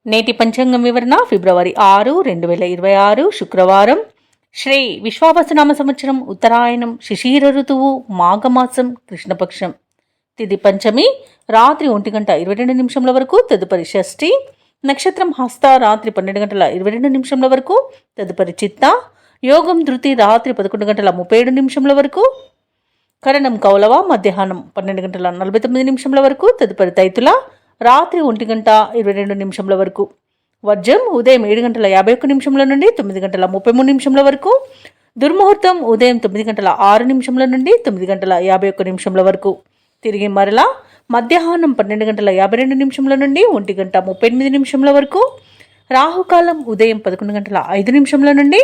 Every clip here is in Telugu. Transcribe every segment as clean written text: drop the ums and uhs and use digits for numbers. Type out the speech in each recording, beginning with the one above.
నేటి పంచాంగం వివరణ ఫిబ్రవరి 6, 2026 శుక్రవారం. శ్రీ విశ్వావసునామ సంవత్సరం, ఉత్తరాయణం, శిశిర ఋతువు, మాఘమాసం, కృష్ణపక్షం. తిథి పంచమి రాత్రి 1:22 వరకు, తదుపరి షష్ఠి. నక్షత్రం హస్త రాత్రి 12:22 వరకు, తదుపరి చిత్త. యోగం ధృతి రాత్రి 11:37 వరకు, కరణం కౌలవ మధ్యాహ్నం 12:49 వరకు, తదుపరి తైతుల రాత్రి 1:22 వరకు. వర్జం ఉదయం 7:51 నుండి 9:33 వరకు. దుర్ముహూర్తం ఉదయం 9:06 నుండి 9:51 వరకు. తిరిగి మరలా మధ్యాహ్నం 12:52 నుండి 1:38 వరకు. రాహుకాలం ఉదయం 11:05 నుండి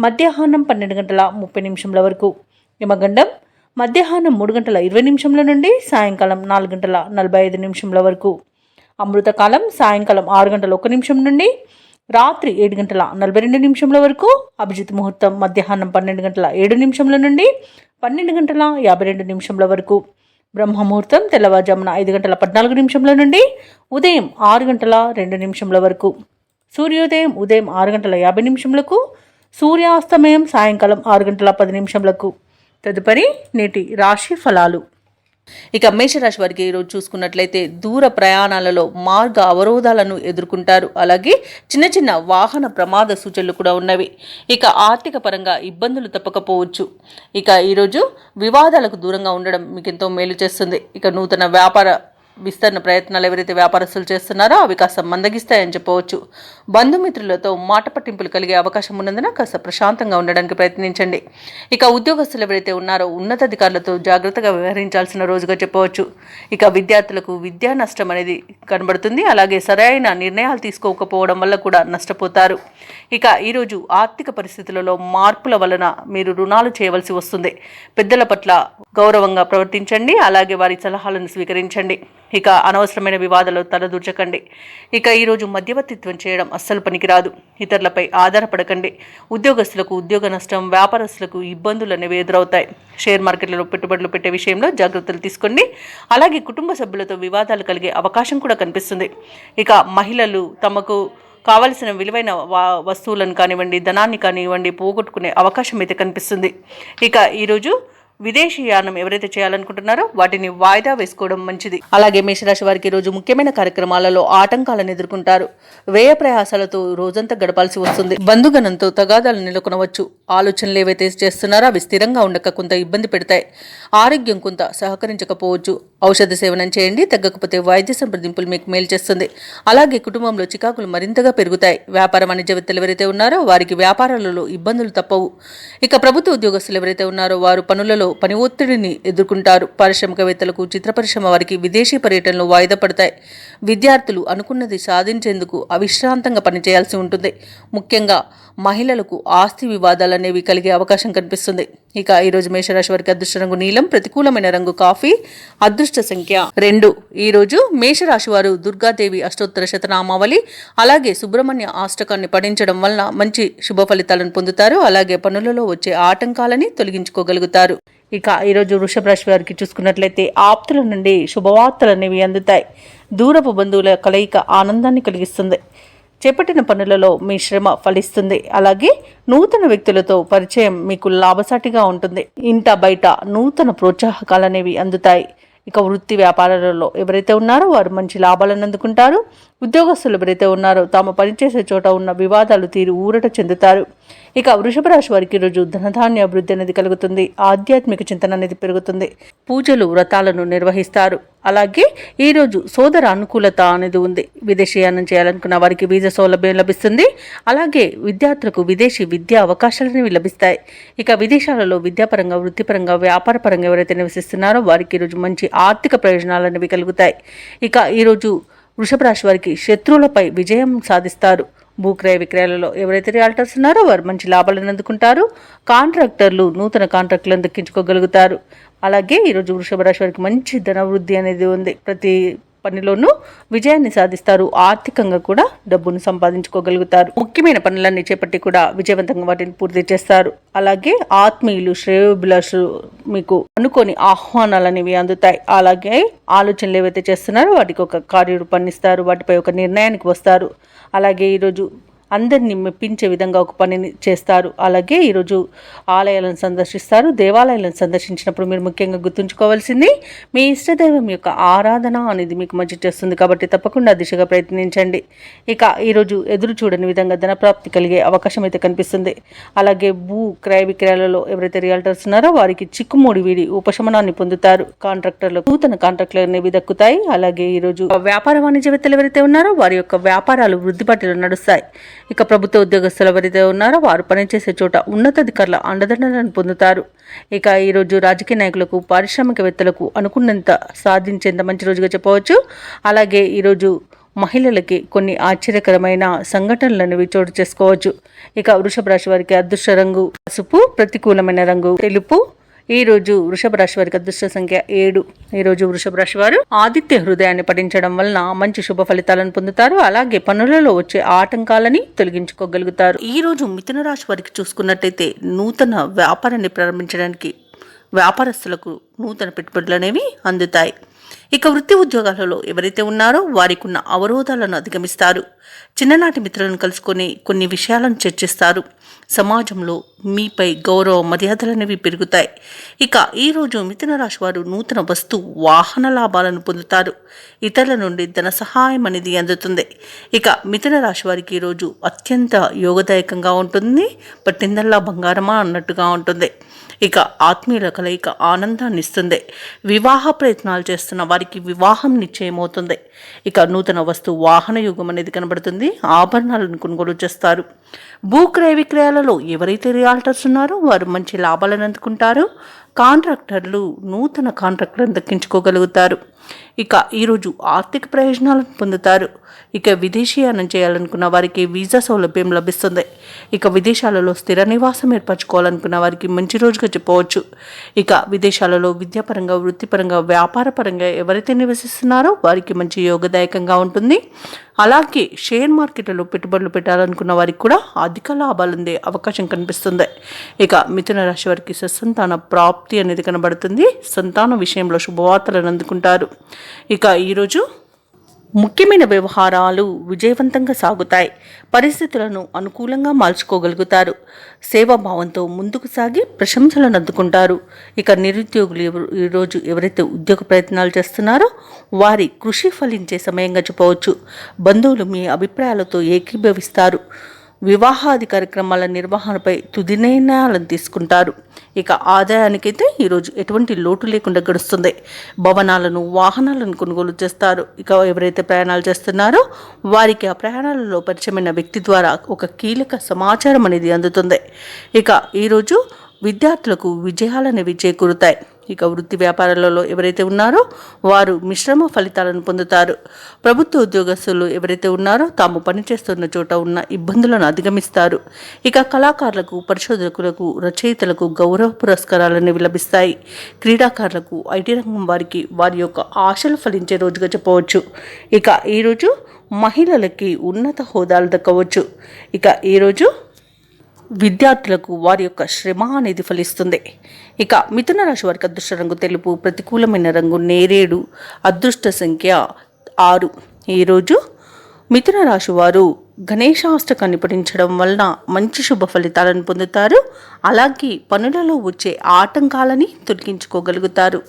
మధ్యాహ్నం 12:30 వరకు. యమగండం మధ్యాహ్నం 3:20 నుండి సాయంకాలం 4:45 వరకు. అమృతకాలం సాయంకాలం 6:01 నుండి రాత్రి 7:42 వరకు. అభిజిత్ ముహూర్తం మధ్యాహ్నం 12:07 నుండి 12:52 వరకు. బ్రహ్మముహూర్తం తెల్లవారుజామున 5:14 నుండి ఉదయం 6:02 వరకు. సూర్యోదయం ఉదయం 6:50 సూర్యాస్తమయం సాయంకాలం 6:10. తదుపరి నేటి రాశి ఫలాలు. ఇక మేషరాశి వారికి ఈరోజు చూసుకున్నట్లయితే దూర ప్రయాణాలలో మార్గ అవరోధాలను ఎదుర్కొంటారు. అలాగే చిన్న చిన్న వాహన ప్రమాద సూచనలు కూడా ఉన్నవి. ఇక ఆర్థిక పరంగా ఇబ్బందులు తప్పకపోవచ్చు. ఇక ఈరోజు వివాదాలకు దూరంగా ఉండడం మీకు ఎంతో మేలు చేస్తుంది. ఇక నూతన వ్యాపార విస్తరణ ప్రయత్నాలు ఎవరైతే వ్యాపారస్తులు చేస్తున్నారో అవి కాస్త మందగిస్తాయని చెప్పవచ్చు. బంధుమిత్రులతో మాట పట్టింపులు కలిగే అవకాశం ఉన్నందున కాస్త ప్రశాంతంగా ఉండడానికి ప్రయత్నించండి. ఇక ఉద్యోగస్తులు ఎవరైతే ఉన్నారో ఉన్నతాధికారులతో జాగ్రత్తగా వ్యవహరించాల్సిన రోజుగా చెప్పవచ్చు. ఇక విద్యార్థులకు విద్యా నష్టం అనేది కనబడుతుంది. అలాగే సరైన నిర్ణయాలు తీసుకోకపోవడం వల్ల కూడా నష్టపోతారు. ఇక ఈరోజు ఆర్థిక పరిస్థితులలో మార్పుల వలన మీరు రుణాలు చేయవలసి వస్తుంది. పెద్దల పట్ల గౌరవంగా ప్రవర్తించండి. అలాగే వారి సలహాలను స్వీకరించండి. ఇక అనవసరమైన వివాదాలు తలదూర్చకండి. ఇక ఈరోజు మధ్యవర్తిత్వం చేయడం అస్సలు పనికిరాదు. ఇతరులపై ఆధారపడకండి. ఉద్యోగస్తులకు ఉద్యోగ నష్టం, వ్యాపారస్తులకు ఇబ్బందులు అనేవి ఎదురవుతాయి. షేర్ మార్కెట్లలో పెట్టుబడులు పెట్టే విషయంలో జాగ్రత్తలు తీసుకోండి. అలాగే కుటుంబ సభ్యులతో వివాదాలు కలిగే అవకాశం కూడా కనిపిస్తుంది. ఇక మహిళలు తమకు కావలసిన విలువైన వస్తువులను కానివ్వండి, ధనాన్ని కానివ్వండి పోగొట్టుకునే అవకాశం అయితే కనిపిస్తుంది. ఇక ఈరోజు విదేశీయానం ఎవరైతే చేయాలనుకుంటున్నారో వాటిని వాయిదా వేసుకోవడం మంచిది. అలాగే మేషరాశి వారికి రోజు ముఖ్యమైన కార్యక్రమాలలో ఆటంకాలను ఎదుర్కొంటారు. వ్యయ ప్రయాసాలతో రోజంతా గడపాల్సి వస్తుంది. బంధుగణంతో తగాదాలు నెలకొనవచ్చు. ఆలోచనలు ఏవైతే చేస్తున్నారో అవి స్థిరంగా ఉండక కొంత ఇబ్బంది పెడతాయి. ఆరోగ్యం కొంత సహకరించకపోవచ్చు. ఔషధ సేవనం చేయండి. తగ్గకపోతే వైద్య సంప్రదింపులు మీకు మేలు చేస్తుంది. అలాగే కుటుంబంలో చికాకులు మరింతగా పెరుగుతాయి. వ్యాపార వాణిజ్యవేత్తలు ఎవరైతే ఉన్నారో వారికి వ్యాపారాలలో ఇబ్బందులు తప్పవు. ఇక ప్రభుత్వ ఉద్యోగస్తులు ఎవరైతే ఉన్నారో వారు పనులలో పని ఒత్తిడిని ఎదుర్కొంటారు. పారిశ్రామికవేత్తలకు, చిత్ర పరిశ్రమ వారికి విదేశీ పర్యటనలు వాయిదా పడతాయి. విద్యార్థులు అనుకున్నది సాధించేందుకు అవిశ్రాంతంగా పనిచేయాల్సి ఉంటుంది. ముఖ్యంగా మహిళలకు ఆస్తి వివాదాలు అనేవి కలిగే అవకాశం కనిపిస్తుంది. ఇక ఈరోజు మేషరాశి వారికి అదృష్ట రంగు నీలం, ప్రతికూలమైన రంగు కాఫీ, అదృష్ట సంఖ్య 2. ఈరోజు మేషరాశి వారు దుర్గాదేవి అష్టోత్తర శతనామావళి అలాగే సుబ్రహ్మణ్య అష్టకాన్ని పఠించడం వలన మంచి శుభ ఫలితాలను పొందుతారు. అలాగే పనులలో వచ్చే ఆటంకాలని తొలగించుకోగలుగుతారు. ఇక ఈరోజు వృషభ రాశి వారికి చూసుకున్నట్లయితే ఆప్తుల నుండి శుభవార్తలు అనేవి అందుతాయి. దూరపు బంధువుల కలయిక ఆనందాన్ని కలిగిస్తుంది. చేపట్టిన పనులలో మీ శ్రమ ఫలిస్తుంది. అలాగే నూతన వ్యక్తులతో పరిచయం మీకు లాభసాటిగా ఉంటుంది. ఇంట బయట నూతన ప్రోత్సాహకాలనేవి అందుతాయి. ఇక వృత్తి వ్యాపారాలలో ఎవరైతే ఉన్నారో వారు మంచి లాభాలను అందుకుంటారు. ఉద్యోగస్తులు ఎవరైతే ఉన్నారో తాము పనిచేసే చోట ఉన్న వివాదాలు తీరి ఊరట చెందుతారు. ఇక వృషభ రాశి వారికి ఈరోజు ధనధాన్య అభివృద్ధి అనేది కలుగుతుంది. ఆధ్యాత్మిక చింతన అనేది పెరుగుతుంది. పూజలు, వ్రతాలను నిర్వహిస్తారు. అలాగే ఈరోజు సోదర అనుకూలత అనేది ఉంది. విదేశీయానం చేయాలనుకున్న వారికి వీసా సౌలభ్యం లభిస్తుంది. అలాగే విద్యార్థులకు విదేశీ విద్యా అవకాశాలు అనేవి లభిస్తాయి. ఇక విదేశాలలో విద్యాపరంగా, వృత్తిపరంగా, వ్యాపారపరంగా ఎవరైతే నివసిస్తున్నారో వారికి ఈరోజు మంచి ఆర్థిక ప్రయోజనాలు అనేవి కలుగుతాయి. ఇక ఈరోజు వృషభ రాశి వారికి శత్రువులపై విజయం సాధిస్తారు. భూక్రయ విక్రయాలలో ఎవరైతే రియాల్టర్స్ ఉన్నారో వారు మంచి లాభాలను అందుకుంటారు. కాంట్రాక్టర్లు నూతన కాంట్రాక్టులను దక్కించుకోగలుగుతారు. అలాగే ఈరోజు వృషభ రాశి వారికి మంచి ధనవృద్ధి అనేది ఉంది. ప్రతి పనిలోనూ విజయాన్ని సాధిస్తారు. ఆర్థికంగా కూడా డబ్బును సంపాదించుకోగలుగుతారు. ముఖ్యమైన పనులన్నీ చేపట్టి కూడా విజయవంతంగా వాటిని పూర్తి చేస్తారు. అలాగే ఆత్మీయులు, శ్రేయోభిలాషులు మీకు అనుకోని ఆహ్వానాలు అనేవి అందుతాయి. అలాగే ఆలోచనలు ఏవైతే చేస్తున్నారో వాటికి ఒక కార్యరూపాన్నిస్తారు. వాటిపై ఒక నిర్ణయానికి వస్తారు. అలాగే ఈరోజు అందరినీ మెప్పించే విధంగా ఒక పనిని చేస్తారు. అలాగే ఈరోజు ఆలయాలను సందర్శిస్తారు. దేవాలయాలను సందర్శించినప్పుడు మీరు ముఖ్యంగా గుర్తుంచుకోవాల్సింది మీ ఇష్టదైవం యొక్క ఆరాధన అనేది మీకు మంచి చేస్తుంది. కాబట్టి తప్పకుండా దిశగా ప్రయత్నించండి. ఇక ఈరోజు ఎదురు చూడని విధంగా ధనప్రాప్తి కలిగే అవకాశం అయితే కనిపిస్తుంది. అలాగే భూ క్రయ విక్రయాలలో ఎవరైతే రియాల్టర్స్ ఉన్నారో వారికి చిక్కుముడి వీడి ఉపశమనాన్ని పొందుతారు. కాంట్రాక్టర్లు నూతన కాంట్రాక్టులు అనేవి దక్కుతాయి. అలాగే ఈరోజు వ్యాపార వాణిజ్యవేత్తలు ఎవరైతే ఉన్నారో వారి యొక్క వ్యాపారాలు వృద్ధిపాటిలో నడుస్తాయి. ఇక ప్రభుత్వ ఉద్యోగస్తులు ఎవరైతే ఉన్నారో వారు పనిచేసే చోట ఉన్నతాధికారుల అండదండలను పొందుతారు. ఇక ఈరోజు రాజకీయ నాయకులకు, పారిశ్రామికవేత్తలకు అనుకున్నంత సాధించేంత మంచి రోజుగా చెప్పవచ్చు. అలాగే ఈరోజు మహిళలకి కొన్ని ఆశ్చర్యకరమైన సంఘటనలను చోటు చేసుకోవచ్చు. ఇక వృషభ రాశి వారికి అదృష్ట రంగు పసుపు, ప్రతికూలమైన రంగు తెలుపు. ఈ రోజు వృషభ రాశి వారికి అదృష్ట సంఖ్య 7. ఈ రోజు వృషభ రాశి వారు ఆదిత్య హృదయాన్ని పఠించడం వలన మంచి శుభ ఫలితాలను పొందుతారు. అలాగే పనులలో వచ్చే ఆటంకాలని తొలగించుకోగలుగుతారు. ఈ రోజు మిథున రాశి వారికి చూసుకున్నట్టయితే నూతన వ్యాపారాన్ని ప్రారంభించడానికి వ్యాపారస్తులకు నూతన పెట్టుబడులు అనేవి అందుతాయి. ఇక వృత్తి ఉద్యోగాలలో ఎవరైతే ఉన్నారో వారికి ఉన్న అవరోధాలను అధిగమిస్తారు. చిన్ననాటి మిత్రులను కలుసుకొని కొన్ని విషయాలను చర్చిస్తారు. సమాజంలో మీపై గౌరవ మర్యాదలు అనేవి పెరుగుతాయి. ఇక ఈరోజు మిథున రాశి వారు నూతన వస్తు వాహన లాభాలను పొందుతారు. ఇతరుల నుండి ధన సహాయం అనేది అందుతుంది. ఇక మిథున రాశి వారికి ఈరోజు అత్యంత యోగదాయకంగా ఉంటుంది. పట్టిందల్లా బంగారమా అన్నట్టుగా ఉంటుంది. ఇక ఆత్మీయుల కలయిక ఆనందాన్ని ఇస్తుంది. వివాహ ప్రయత్నాలు చేస్తున్న వారికి వివాహం నిశ్చయమవుతుంది. ఇక నూతన వస్తు వాహన యుగం అనేది కనబడుతుంది. ఆభరణాలను కొనుగోలు చేస్తారు. భూ క్రయ విక్రయాలలో ఎవరైతే రియాల్టర్స్ ఉన్నారో వారు మంచి లాభాలను అందుకుంటారు. కాంట్రాక్టర్లు నూతన కాంట్రాక్టులను దక్కించుకోగలుగుతారు. ఇక ఈరోజు ఆర్థిక ప్రయోజనాలను పొందుతారు. ఇక విదేశీయానం చేయాలనుకున్న వారికి వీసా సౌలభ్యం లభిస్తుంది. ఇక విదేశాలలో స్థిర నివాసం ఏర్పరచుకోవాలనుకున్న వారికి మంచి రోజుగా చెప్పవచ్చు. ఇక విదేశాలలో విద్యాపరంగా, వృత్తిపరంగా, వ్యాపారపరంగా ఎవరైతే నివసిస్తున్నారో వారికి మంచి యోగదాయకంగా ఉంటుంది. అలాగే షేర్ మార్కెట్లలో పెట్టుబడులు పెట్టాలనుకున్న వారికి కూడా అధిక లాభాలు అందే అవకాశం కనిపిస్తుంది. ఇక మిథున రాశి వారికి సత్సంతాన ప్రాప్తి అనేది కనబడుతుంది. సంతాన విషయంలో శుభవార్తలను అందుకుంటారు. ఇక ఈరోజు ముఖ్యమైన వ్యవహారాలు విజయవంతంగా సాగుతాయి. పరిస్థితులను అనుకూలంగా మార్చుకోగలుగుతారు. సేవాభావంతో ముందుకు సాగి ప్రశంసలను అందుకుంటారు. ఇక నిరుద్యోగులు ఈరోజు ఎవరైతే ఉద్యోగ ప్రయత్నాలు చేస్తున్నారో వారి కృషి ఫలించే సమయంగా చెప్పవచ్చు. బంధువులు మీ అభిప్రాయాలతో ఏకీభవిస్తారు. వివాహాది కార్యక్రమాల నిర్వహణపై తుది నిర్ణయాలను తీసుకుంటారు. ఇక ఆదాయానికైతే ఈరోజు ఎటువంటి లోటు లేకుండా గడుస్తుంది. భవనాలను, వాహనాలను కొనుగోలు చేస్తారు. ఇక ఎవరైతే ప్రయాణాలు చేస్తున్నారో వారికి ఆ ప్రయాణాలలో పరిచయమైన వ్యక్తి ద్వారా ఒక కీలక సమాచారం అనేది అందుతుంది. ఇక ఈరోజు విద్యార్థులకు విజయాలనేవి చేకూరుతాయి. ఇక వృత్తి వ్యాపారాలలో ఎవరైతే ఉన్నారో వారు మిశ్రమ ఫలితాలను పొందుతారు. ప్రభుత్వ ఉద్యోగస్తులు ఎవరైతే ఉన్నారో తాము పనిచేస్తున్న చోట ఉన్న ఇబ్బందులను అధిగమిస్తారు. ఇక కళాకారులకు, పరిశోధకులకు, రచయితలకు గౌరవ పురస్కారాలను లభిస్తాయి. క్రీడాకారులకు, ఐటీ రంగం వారికి వారి యొక్క ఆశలు ఫలించే రోజుగా చెప్పవచ్చు. ఇక ఈరోజు మహిళలకి ఉన్నత హోదాలు దక్కవచ్చు. ఇక ఈరోజు విద్యార్థులకు వారి యొక్క శ్రమ అనేది ఫలిస్తుంది. ఇక మిథున రాశి వారికి అదృష్ట రంగు తెలుపు, ప్రతికూలమైన రంగు నేరేడు, అదృష్ట సంఖ్య 6. ఈరోజు మిథున రాశి వారు గణేశాష్టకాన్ని పఠించడం వలన మంచి శుభ ఫలితాలను పొందుతారు. అలాగే పనులలో వచ్చే ఆటంకాలని తొలగించుకోగలుగుతారు.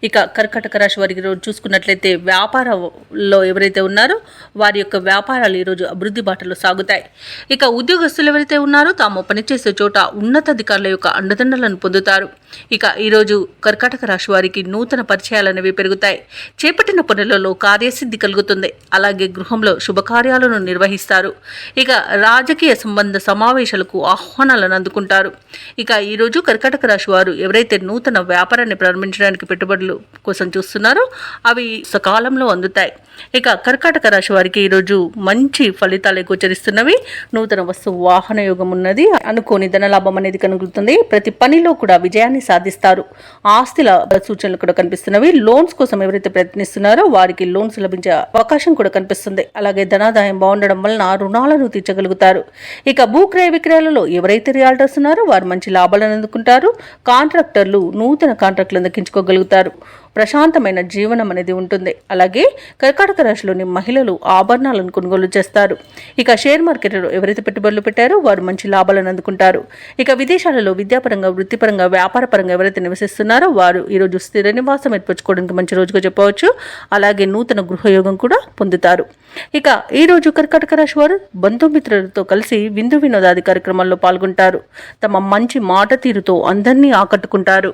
ఇక కర్కాటక రాశి వారికి ఈరోజు చూసుకున్నట్లయితే వ్యాపారంలో ఎవరైతే ఉన్నారో వారి యొక్క వ్యాపారాలు ఈరోజు అభివృద్ధి బాటలో సాగుతాయి. ఇక ఉద్యోగస్తులు ఎవరైతే ఉన్నారో తాము పనిచేసే చోట ఉన్నతాధికారుల యొక్క అండదండలను పొందుతారు. ఇక ఈరోజు కర్కాటక రాశి వారికి నూతన పరిచయాలు అనేవి పెరుగుతాయి. చేపట్టిన పనులలో కార్యసిద్ధి కలుగుతుంది. అలాగే గృహంలో శుభకార్యాలను నిర్వహిస్తారు. ఇక రాజకీయ సంబంధ సమావేశాలకు ఆహ్వానాలను అందుకుంటారు. ఇక ఈరోజు కర్కాటక రాశి వారు ఎవరైతే నూతన వ్యాపారాన్ని ప్రారంభించడానికి పెట్టుబడులు కోసం చూస్తున్నారో అవి సకాలంలో అందుతాయి. ఇక కర్కాటక రాశి వారికి ఈరోజు మంచి ఫలితాలు గోచరిస్తున్నవి. నూతన వస్తు వాహన యోగం ఉన్నది. అనుకోని ధనలాభం అనేది కలుగుతుంది. ప్రతి పనిలో కూడా విజయాన్ని సాధిస్తారు. ఆస్తుల సూచనలు కూడా కనిపిస్తున్నవి. లోన్స్ కోసం ఎవరైతే ప్రయత్నిస్తున్నారో వారికి లోన్స్ లభించే అవకాశం కూడా కనిపిస్తుంది. అలాగే ధనాదాయం బాగుండడం వలన రుణాలను తీర్చగలుగుతారు. ఇక భూక్రయ విక్రయాలలో ఎవరైతే రియాల్టర్స్ ఉన్నారో వారు మంచి లాభాలను అందుకుంటారు. కాంట్రాక్టర్లు నూతన కాంట్రాక్టులను దక్కించుకోగలుగుతారు. ప్రశాంతమైన జీవనం అనేది ఉంటుంది. అలాగే కర్కాటక రాశిలోని మహిళలు ఆభరణాలను కొనుగోలు చేస్తారు. ఇక షేర్ మార్కెట్లో ఎవరైతే పెట్టుబడులు పెట్టారో వారు మంచి లాభాలను అందుకుంటారు. ఇక విదేశాలలో విద్యాపరంగా, వృత్తిపరంగా, వ్యాపారపరంగా ఎవరైతే నివసిస్తున్నారో వారు ఈరోజు స్థిర నివాసం ఏర్పరచుకోవడానికి మంచి రోజుగా చెప్పవచ్చు. అలాగే నూతన గృహయోగం కూడా పొందుతారు. ఇక ఈ రోజు కర్కాటక రాశి వారు బంధుమిత్రులతో కలిసి విందు వినోదాది కార్యక్రమాల్లో పాల్గొంటారు. తమ మంచి మాట తీరుతో అందరినీ ఆకట్టుకుంటారు.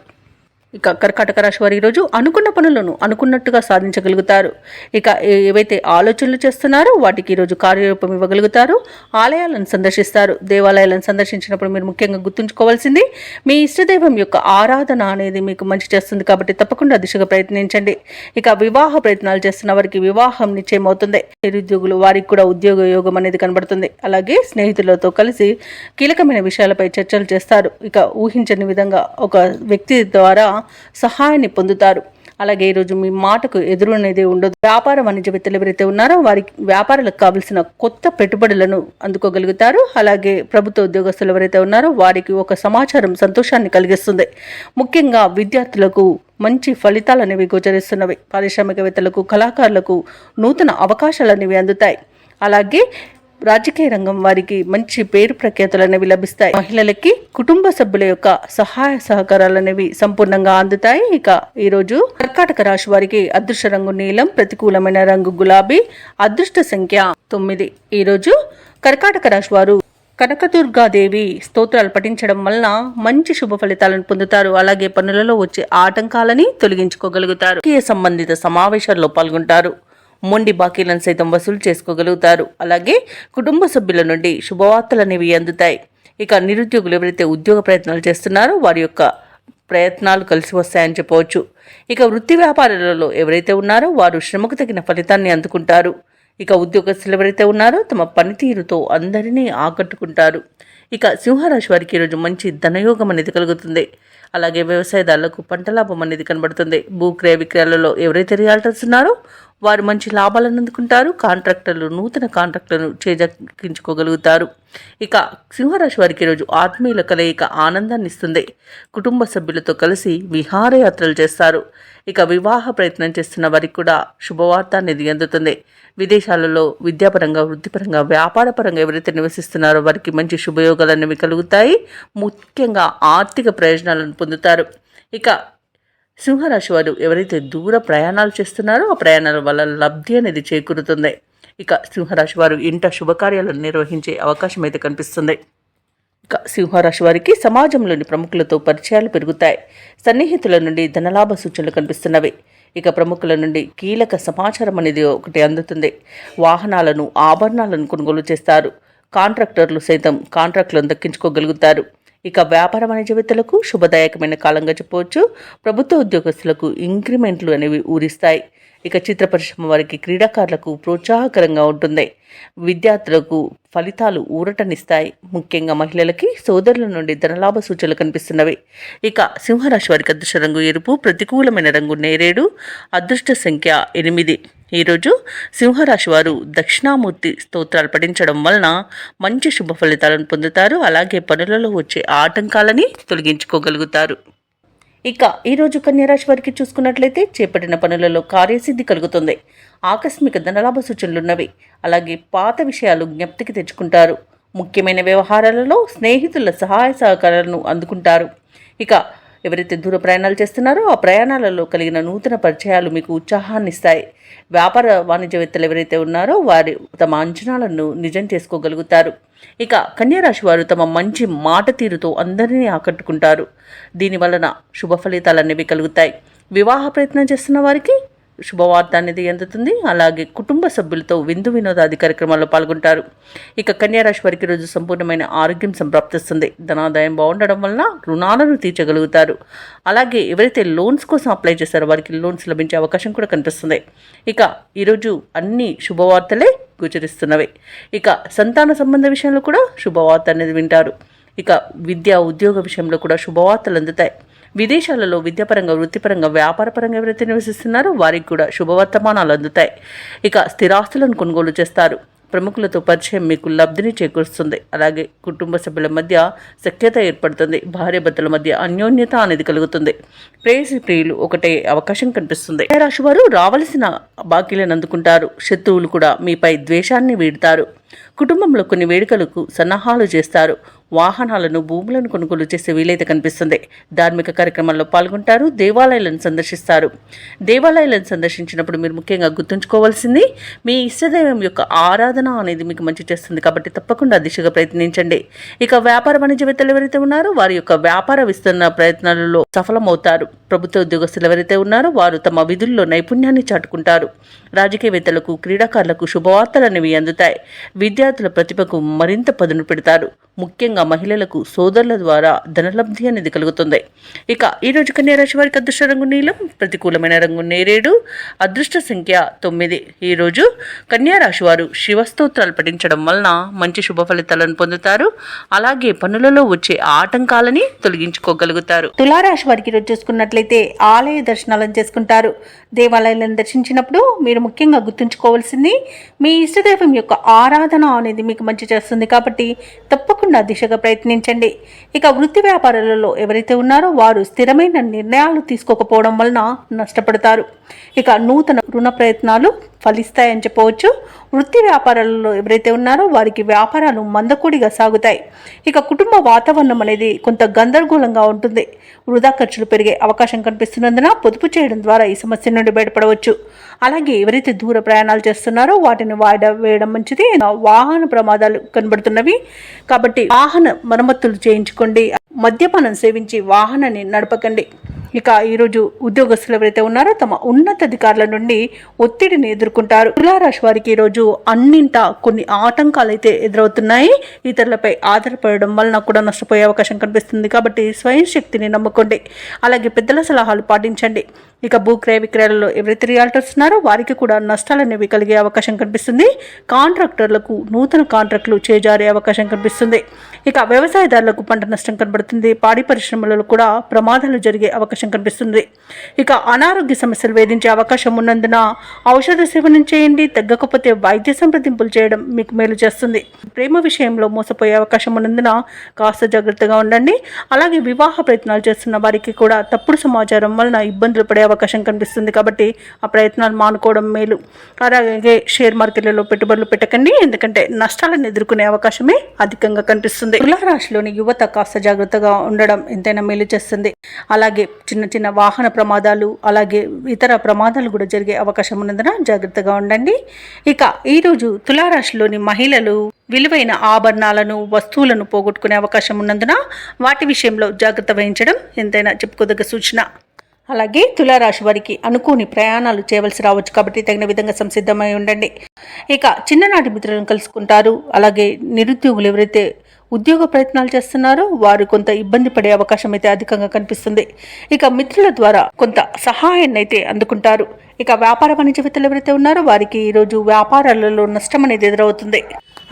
ఇక కర్కాటక రాశి వారు ఈరోజు అనుకున్న పనులను అనుకున్నట్టుగా సాధించగలుగుతారు. ఇక ఏవైతే ఆలోచనలు చేస్తున్నారో వాటికి ఈరోజు కార్యరూపం ఇవ్వగలుగుతారు. ఆలయాలను సందర్శిస్తారు. దేవాలయాలను సందర్శించినప్పుడు మీరు ముఖ్యంగా గుర్తుంచుకోవాల్సింది మీ ఇష్టదైవం యొక్క ఆరాధన అనేది మీకు మంచి చేస్తుంది. కాబట్టి తప్పకుండా దిశగా ప్రయత్నించండి. ఇక వివాహ ప్రయత్నాలు చేస్తున్న వారికి వివాహం నిశ్చయమవుతుంది. నిరుద్యోగులు వారికి కూడా ఉద్యోగ యోగం అనేది కనబడుతుంది. అలాగే స్నేహితులతో కలిసి కీలకమైన విషయాలపై చర్చలు చేస్తారు. ఇక ఊహించని విధంగా ఒక వ్యక్తి ద్వారా సహాయాన్ని పొందుతారు. అలాగే ఈరోజు మీ మాటకు ఎదురు అనేది ఉండదు. వ్యాపార వాణిజ్యవేత్తలు ఎవరైతే ఉన్నారో వారికి వ్యాపారాలకు కావలసిన కొత్త పెట్టుబడులను అందుకోగలుగుతారు. అలాగే ప్రభుత్వ ఉద్యోగస్తులు ఎవరైతే ఉన్నారో వారికి ఒక సమాచారం సంతోషాన్ని కలిగిస్తుంది. ముఖ్యంగా విద్యార్థులకు మంచి ఫలితాలు అనేవి గోచరిస్తున్నవి. పారిశ్రామికవేత్తలకు, కళాకారులకు నూతన అవకాశాలు అనేవి అందుతాయి. అలాగే రాజకీయ రంగం వారికి మంచి పేరు ప్రఖ్యాతులు అనేవి లభిస్తాయి. మహిళలకి కుటుంబ సభ్యుల యొక్క సహాయ సహకారాలు అనేవి సంపూర్ణంగా అందుతాయి. ఇక ఈరోజు కర్కాటక రాశి వారికి అదృష్ట రంగు నీలం, ప్రతికూలమైన రంగు గులాబీ, అదృష్ట సంఖ్య 9. ఈరోజు కర్కాటక రాశి వారు కనకదుర్గాదేవి స్తోత్రాలు పఠించడం వలన మంచి శుభ ఫలితాలను పొందుతారు. అలాగే పనులలో వచ్చే ఆటంకాలని తొలగించుకోగలుగుతారు. సంబంధిత సమావేశాల్లో పాల్గొంటారు. మొండి బాకీలను సైతం వసూలు చేసుకోగలుగుతారు. అలాగే కుటుంబ సభ్యుల నుండి శుభవార్తలు అనేవి అందుతాయి. ఇక నిరుద్యోగులు ఎవరైతే ఉద్యోగ ప్రయత్నాలు చేస్తున్నారో వారి యొక్క ప్రయత్నాలు కలిసి వస్తాయని చెప్పవచ్చు. ఇక వృత్తి వ్యాపారాలలో ఎవరైతే ఉన్నారో వారు శ్రమకు తగిన ఫలితాన్ని అందుకుంటారు. ఇక ఉద్యోగస్తులు ఎవరైతే ఉన్నారో తమ పనితీరుతో అందరినీ ఆకట్టుకుంటారు. ఇక సింహరాశి వారికి ఈరోజు మంచి ధనయోగం అనేది కలుగుతుంది. అలాగే వ్యవసాయదారులకు పంట లాభం అనేది కనబడుతుంది. భూక్రయ విక్రయాలలో ఎవరైతే రియాల్టర్స్ ఉన్నారో వారు మంచి లాభాలను అందుకుంటారు. కాంట్రాక్టర్లు నూతన కాంట్రాక్టులను చేజెక్కించుకోగలుగుతారు. ఇక సింహరాశి వారికి ఈరోజు ఆత్మీయుల కలయిక ఆనందాన్ని ఇస్తుంది. కుటుంబ సభ్యులతో కలిసి విహారయాత్రలు చేస్తారు. ఇక వివాహ ప్రయత్నం చేస్తున్న వారికి కూడా శుభవార్త అనేది అందుతుంది. విదేశాలలో విద్యాపరంగా, వృత్తిపరంగా, వ్యాపారపరంగా ఎవరైతే నివసిస్తున్నారో వారికి మంచి శుభయోగాలు అనేవి కలుగుతాయి. ముఖ్యంగా ఆర్థిక ప్రయోజనాలను పొందుతారు. ఇక సింహరాశి వారు ఎవరైతే దూర ప్రయాణాలు చేస్తున్నారో ఆ ప్రయాణాల వల్ల లబ్ధి అనేది చేకూరుతుంది. ఇక సింహరాశి వారు ఇంట శుభకార్యాలను నిర్వహించే అవకాశం అయితే కనిపిస్తుంది. ఇక సింహరాశి వారికి సమాజంలోని ప్రముఖులతో పరిచయాలు పెరుగుతాయి. సన్నిహితుల నుండి ధనలాభ సూచనలు కనిపిస్తున్నవి. ఇక ప్రముఖుల నుండి కీలక సమాచారం అనేది ఒకటి అందుతుంది. వాహనాలను, ఆభరణాలను కొనుగోలు చేస్తారు. కాంట్రాక్టర్లు సైతం కాంట్రాక్టులను దక్కించుకోగలుగుతారు. ఇక వ్యాపార వాణిజ్యవేత్తలకు శుభదాయకమైన కాలంగా చెప్పవచ్చు. ప్రభుత్వ ఉద్యోగస్తులకు ఇంక్రిమెంట్లు అనేవి ఊరిస్తాయి. ఇక చిత్ర పరిశ్రమ వారికి, క్రీడాకారులకు ప్రోత్సాహకరంగా ఉంటుంది. విద్యార్థులకు ఫలితాలు ఊరటనిస్తాయి. ముఖ్యంగా మహిళలకి సోదరుల నుండి ధనలాభ సూచనలు కనిపిస్తున్నవి. ఇక సింహరాశి వారికి అదృష్ట రంగు ఎరుపు, ప్రతికూలమైన రంగు నేరేడు, అదృష్ట సంఖ్య 8. ఈరోజు సింహరాశి వారు దక్షిణామూర్తి స్తోత్రాలు పఠించడం వలన మంచి శుభ ఫలితాలను పొందుతారు. అలాగే పనులలో వచ్చే ఆటంకాలని తొలగించుకోగలుగుతారు. ఇక ఈరోజు కన్యారాశి వారికి చూసుకున్నట్లయితే చేపట్టిన పనులలో కార్యసిద్ధి కలుగుతుంది. ఆకస్మిక ధనలాభ సూచనలున్నవి. అలాగే పాత విషయాలు జ్ఞప్తికి తెచ్చుకుంటారు. ముఖ్యమైన వ్యవహారాలలో స్నేహితుల సహాయ సహకారాలను అందుకుంటారు. ఇక ఎవరైతే దూర ప్రయాణాలు చేస్తున్నారో ఆ ప్రయాణాలలో కలిగిన నూతన పరిచయాలు మీకు ఉత్సాహాన్ని ఇస్తాయి. వ్యాపార వాణిజ్యవేత్తలు ఎవరైతే ఉన్నారో వారి తమ అంచనాలను నిజం చేసుకోగలుగుతారు. ఇక కన్యారాశి వారు తమ మంచి మాట తీరుతో అందరినీ ఆకట్టుకుంటారు. దీని వలన శుభ ఫలితాలు అనేవి కలుగుతాయి. వివాహ ప్రయత్నం చేస్తున్న వారికి శుభవార్త అనేది అందుతుంది. అలాగే కుటుంబ సభ్యులతో విందు వినోదాది కార్యక్రమాల్లో పాల్గొంటారు. ఇక కన్యారాశి వారికి రోజు సంపూర్ణమైన ఆరోగ్యం సంప్రాప్తిస్తుంది. ధనాదాయం బాగుండడం వలన రుణాలను తీర్చగలుగుతారు. అలాగే ఎవరైతే లోన్స్ కోసం అప్లై చేస్తారో వారికి లోన్స్ లభించే అవకాశం కూడా కనిపిస్తుంది. ఇక ఈరోజు అన్ని శుభవార్తలే గోచరిస్తున్నవి. ఇక సంతాన సంబంధ విషయంలో కూడా శుభవార్త అనేది వింటారు. ఇక విద్యా ఉద్యోగ విషయంలో కూడా శుభవార్తలు అందుతాయి. విదేశాలలో విద్యాపరంగా, వృత్తిపరంగా, వ్యాపారపరంగా ఎవరైతే నివసిస్తున్నారో వారికి కూడా శుభవర్తమానాలు అందుతాయి. ఇక స్థిరాస్తులను కొనుగోలు చేస్తారు. ప్రముఖులతో పరిచయం మీకు లబ్ధిని చేకూరుస్తుంది. అలాగే కుటుంబ సభ్యుల మధ్య సఖ్యత ఏర్పడుతుంది. భార్యాభర్తల మధ్య అన్యోన్యత అనేది కలుగుతుంది. ప్రేయసి ప్రియులు ఒకటే అవకాశం కనిపిస్తుంది. రాశి వారు రావలసిన బాకీలను అందుకుంటారు. శత్రువులు కూడా మీపై ద్వేషాన్ని వీడతారు. కుటుంబంలో కొన్ని వేడుకలకు సన్నాహాలు చేస్తారు. వాహనాలను, భూములను కొనుగోలు చేసే వీలైతే కనిపిస్తుంది. ధార్మిక కార్యక్రమాల్లో పాల్గొంటారు. దేవాలయాలను సందర్శిస్తారు. దేవాలయాలను సందర్శించినప్పుడు మీరు ముఖ్యంగా గుర్తుంచుకోవాల్సింది మీ ఇష్టదైవం యొక్క ఆరాధన అనేది మీకు మంచి చేస్తుంది. కాబట్టి తప్పకుండా దిశగా ప్రయత్నించండి. ఇక వ్యాపార వాణిజ్యవేత్తలు ఎవరైతే ఉన్నారో వారి యొక్క వ్యాపార విస్తరణ ప్రయత్నాలలో సఫలమవుతారు. ప్రభుత్వ ఉద్యోగస్తులు ఎవరైతే ఉన్నారో వారు తమ విధుల్లో నైపుణ్యాన్ని చాటుకుంటారు. రాజకీయవేత్తలకు, క్రీడాకారులకు శుభవార్తలు అనేవి అందుతాయి. విద్యార్థుల ప్రతిభకు మరింత పదును పెడతారు. ముఖ్యంగా మహిళలకు సోదరుల ద్వారా ధనలబ్ధి అనేది కలుగుతుంది. ఇక ఈరోజు కన్యారాశి వారికి అదృష్ట రంగు నీలం, ప్రతికూలమైన రంగు నేరేడు, అదృష్ట సంఖ్య 9. ఈరోజు కన్యారాశి వారు శివస్తోత్రాలు పఠించడం వలన మంచి శుభ ఫలితాలను పొందుతారు. అలాగే పనులలో వచ్చే ఆటంకాలని తొలగించుకోగలుగుతారు. తులారాశి వారికి ఈరోజు చూసుకున్నట్లయితే ఆలయ దర్శనాలను చేసుకుంటారు. దేవాలయాలను దర్శించినప్పుడు మీరు ముఖ్యంగా గుర్తుంచుకోవాల్సింది మీ ఇష్టదైవం యొక్క ఆరాధన అనేది మీకు మంచి చేస్తుంది. కాబట్టి తప్పకుండా దిశగా ప్రయత్నించండి. ఇక వృత్తి వ్యాపారాలలో ఎవరైతే ఉన్నారో వారు స్థిరమైన నిర్ణయాలు తీసుకోకపోవడం వలన నష్టపడతారు. ఇక నూతన రుణ ప్రయత్నాలు ఫలిస్తాయని చెప్పవచ్చు. వృత్తి వ్యాపారాలలో ఎవరైతే ఉన్నారో వారికి వ్యాపారాలు మందకొడిగా సాగుతాయి. ఇక కుటుంబ వాతావరణం అనేది కొంత గందరగోళంగా ఉంటుంది. వృధా ఖర్చులు పెరిగే అవకాశం కనిపిస్తున్నందున పొదుపు చేయడం ద్వారా ఈ సమస్య నుండి బయటపడవచ్చు. అలాగే ఎవరైతే దూర ప్రయాణాలు చేస్తున్నారో వాటిని వాయిదా వేయడం మంచిది. వాహన ప్రమాదాలు కనబడుతున్నవి కాబట్టి వాహన మరమ్మతులు చేయించుకోండి. మద్యపానం సేవించి వాహనాన్ని నడపకండి. ఇక ఈరోజు ఉద్యోగస్తులు ఎవరైతే ఉన్నారో తమ ఉన్నతాధికారుల నుండి ఒత్తిడిని ఎదుర్కొంటారు. తులారాశి వారికి ఈరోజు అన్నింటా కొన్ని ఆటంకాలు అయితే ఎదురవుతున్నాయి. ఇతరులపై ఆధారపడడం వలన కూడా నష్టపోయే అవకాశం కనిపిస్తుంది. కాబట్టి స్వయం శక్తిని నమ్ముకోండి. అలాగే పెద్దల సలహాలు పాటించండి. ఇక భూక్రయ విక్రయాలలో ఎవరైతే రియాల్టర్స్ ఉన్నారో వారికి కూడా నష్టాలు అనేవి కలిగే అవకాశం కనిపిస్తుంది. కాంట్రాక్టర్లకు నూతన కాంట్రాక్టులు చేజారే అవకాశం కనిపిస్తుంది. ఇక వ్యవసాయదారులకు పంట నష్టం కనబడుతుంది. పాడి పరిశ్రమలలో కూడా ప్రమాదాలు జరిగే అవకాశం కనిపిస్తుంది. ఇక అనారోగ్య సమస్యలు వేధించే అవకాశం ఉన్నందున ఔషధ సేవనం చేయండి. తగ్గకపోతే వైద్య సంప్రదింపులు చేయడం మీకు మేలు చేస్తుంది. ప్రేమ విషయంలో మోసపోయే అవకాశం ఉన్నందున కాస్త జాగ్రత్తగా ఉండండి. అలాగే వివాహ ప్రయత్నాలు చేస్తున్న వారికి కూడా తప్పుడు సమాచారం వలన ఇబ్బందులు పడే అవకాశం కనిపిస్తుంది. కాబట్టి ఆ ప్రయత్నాలు మానుకోవడం మేలు. అలాగే షేర్ మార్కెట్లలో పెట్టుబడులు పెట్టకండి. ఎందుకంటే నష్టాలను ఎదుర్కొనే అవకాశమే అధికంగా కనిపిస్తుంది. తులారాశిలోని యువత కాస్త జాగ్రత్తగా ఉండడం ఎంతైనా మేలు చేస్తుంది. అలాగే చిన్న చిన్న వాహన ప్రమాదాలు, అలాగే ఇతర ప్రమాదాలు కూడా జరిగే అవకాశం ఉన్నందున జాగ్రత్తగా ఉండండి. ఇక ఈరోజు తులారాశిలోని మహిళలు విలువైన ఆభరణాలను, వస్తువులను పోగొట్టుకునే అవకాశం ఉన్నందున వాటి విషయంలో జాగ్రత్త వహించడం ఎంతైనా చెప్పుకోదగ్గ సూచన. అలాగే తులారాశి వారికి అనుకోని ప్రయాణాలు చేయవలసి రావచ్చు. కాబట్టి తగిన విధంగా సంసిద్ధమై ఉండండి. ఇక చిన్ననాటి మిత్రులను కలుసుకుంటారు. అలాగే నిరుద్యోగులు ఎవరైతే ఉద్యోగ ప్రయత్నాలు చేస్తున్నారో వారు కొంత ఇబ్బంది పడే అవకాశం అయితే అధికంగా కనిపిస్తుంది. ఇక మిత్రుల ద్వారా కొంత సహాయాన్ని అయితే అందుకుంటారు. ఇక వ్యాపార వాణిజ్యవేత్తలు ఎవరైతే ఉన్నారో వారికి ఈరోజు వ్యాపారాలలో నష్టం అనేది ఎదురవుతుంది.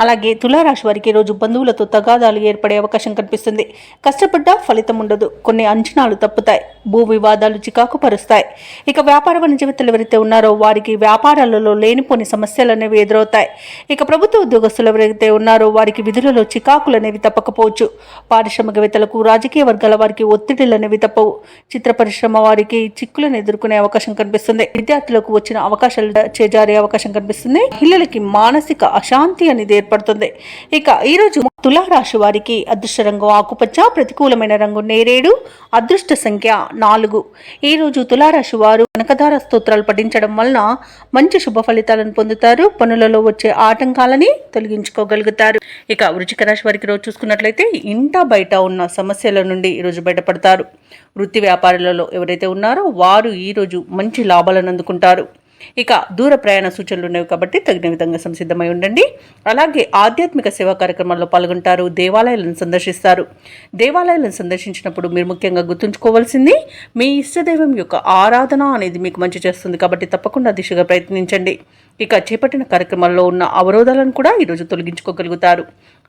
అలాగే తులారాశి వారికి ఈరోజు బంధువులతో తగాదాలు ఏర్పడే అవకాశం కనిపిస్తుంది. కష్టపడ్డా ఫలితం ఉండదు. కొన్ని అంచనాలు తప్పుతాయి. భూ వివాదాలు చికాకు పరుస్తాయి. ఇక వ్యాపార వాణిజ్యవేత్తలు ఎవరైతే ఉన్నారో వారికి వ్యాపారాలలో లేనిపోని సమస్యలు అనేవి ఎదురవుతాయి. ఇక ప్రభుత్వ ఉద్యోగస్తులు ఎవరైతే ఉన్నారో వారికి విధులలో చికాకులు అనేవి తప్పకపోవచ్చు. పారిశ్రామికవేత్తలకు, రాజకీయ వర్గాల వారికి ఒత్తిడిలు అనేవి తప్పవు. చిత్ర పరిశ్రమ వారికి చిక్కులను ఎదుర్కొనే అవకాశం కనిపిస్తుంది. విద్యార్థులకు వచ్చిన అవకాశాలు చేజారే అవకాశం కనిపిస్తుంది. మహిళలకి మానసిక అశాంతి అనేది ఏర్పడుతుంది. ఇక ఈరోజు తులారాశి వారికి అదృష్ట రంగు ఆకుపచ్చ, ప్రతికూలమైన రంగు నేరేడు, అదృష్ట సంఖ్య 4. ఈరోజు తులారాశి వారు కనకధార స్తోత్రాలు పఠించడం వలన మంచి శుభ ఫలితాలను పొందుతారు. పనులలో వచ్చే ఆటంకాలని తొలగించుకోగలుగుతారు. ఇక వృశ్చిక రాశి వారికి రోజు చూసుకున్నట్లయితే ఇంట బయట ఉన్న సమస్యల నుండి ఈరోజు బయటపడతారు. వృత్తి వ్యాపారాలలో ఎవరైతే ఉన్నారో వారు ఈరోజు మంచి లాభాలను అందుకుంటారు. ఇక దూర ప్రయాణ సూచనలు ఉన్నవి కాబట్టి తగిన విధంగా సంసిద్ధమై ఉండండి. అలాగే ఆధ్యాత్మిక సేవా కార్యక్రమాల్లో పాల్గొంటారు. దేవాలయాలను సందర్శిస్తారు. దేవాలయాలను సందర్శించినప్పుడు మీరు ముఖ్యంగా గుర్తుంచుకోవాల్సింది మీ ఇష్టదైవం యొక్క ఆరాధన అనేది మీకు మంచి చేస్తుంది కాబట్టి తప్పకుండా దిశగా ప్రయత్నించండి. ఇక చేపట్టిన కార్యక్రమాల్లో ఉన్న అవరోధాలను కూడా ఈరోజు తొలగించుకోగలుగుతారు.